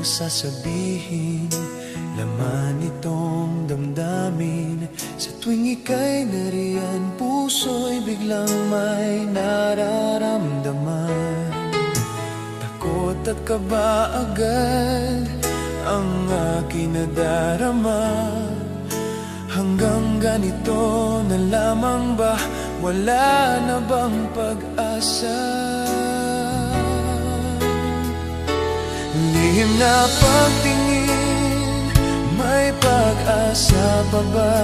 kang sasabihin, laman itong damdamin. Sa tuwing ika'y nariyan, puso'y biglang may nararamdaman. Takot at kaba agad ang aking nadarama. Hanggang ganito na lamang ba? Wala na bang pag-asa? Lihim na pagtingin, may pag-asa pa ba?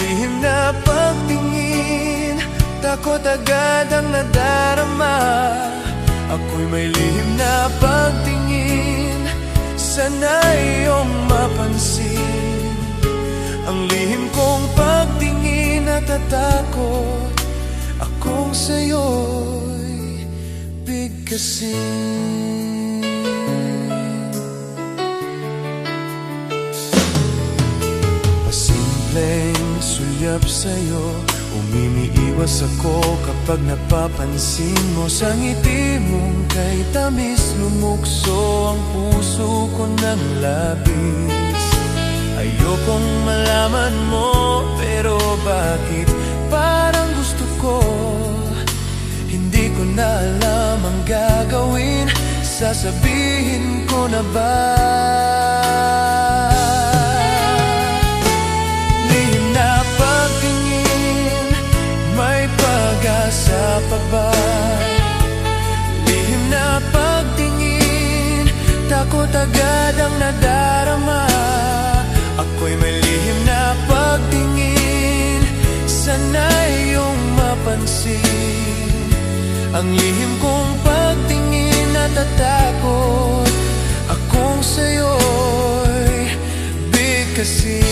Lihim na pagtingin, takot agad ang nadarama. Ako'y may lihim na pagtingin, sana iyong mapansin. Ang lihim kong pagtingin, natatakot akong sa'yo'y bigkasin. Pasimpleng sulyap sa'yo, uminiiwas ako kapag napapansin mo. Sa ngiti mong kay tamis, lumukso ang puso ko ng labis. Ayokong malaman mo, pero bakit parang gusto ko? Hindi ko na alam ang gagawin, sasabihin ko na ba? Lihim na pagtingin, may pag-asa pa ba? Lihim na pagtingin, takot agad ang nadarama. Ako'y may lihim na pagtingin, sana iyong mapansin. Ang lihim kong pagtingin, natatakot akong sa'yo'y bigkasin.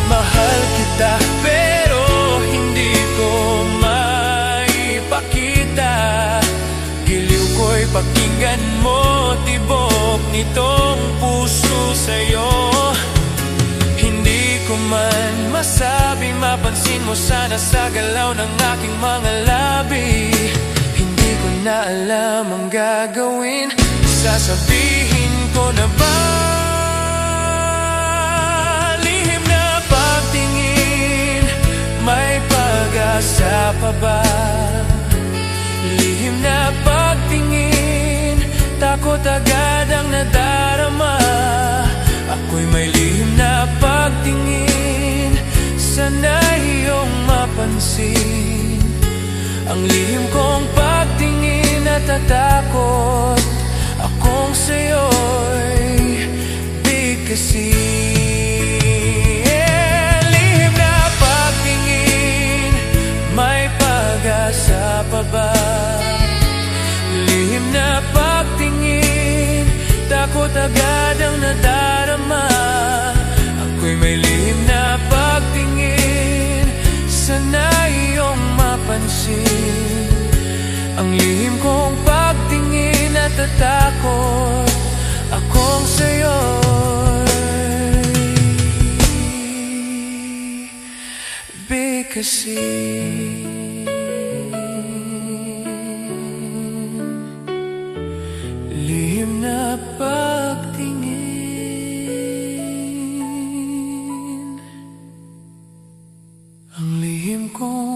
Mahal kita pero hindi ko maipakita. Giliw ko'y pakinggan mo, tibok nitong puso sa'yo. Hindi ko man masabi, mapansin mo sana sa galaw ng aking mga labi. Hindi ko na alam ang gagawin, sasabihin ko na ba? Lihim na pagtingin, may pag-asa pa ba? Lihim na pagtingin, takot agad ang nadarama. Ako'y may lihim na pagtingin, sana iyong mapansin. Ang lihim kong pagtingin, natatakot akong sa'yo'y bigkasin. Lihim na pagtingin, may pag-asa pa ba? Lihim na pagtingin, takot agad ang nadarama. Ako'y may lihim na pagtingin, sana iyong mapansin. Ang lihim kong pagtingin, natatakot akong sa'yo'y bigkasin. Lihim na pagtingin, ang lihim kong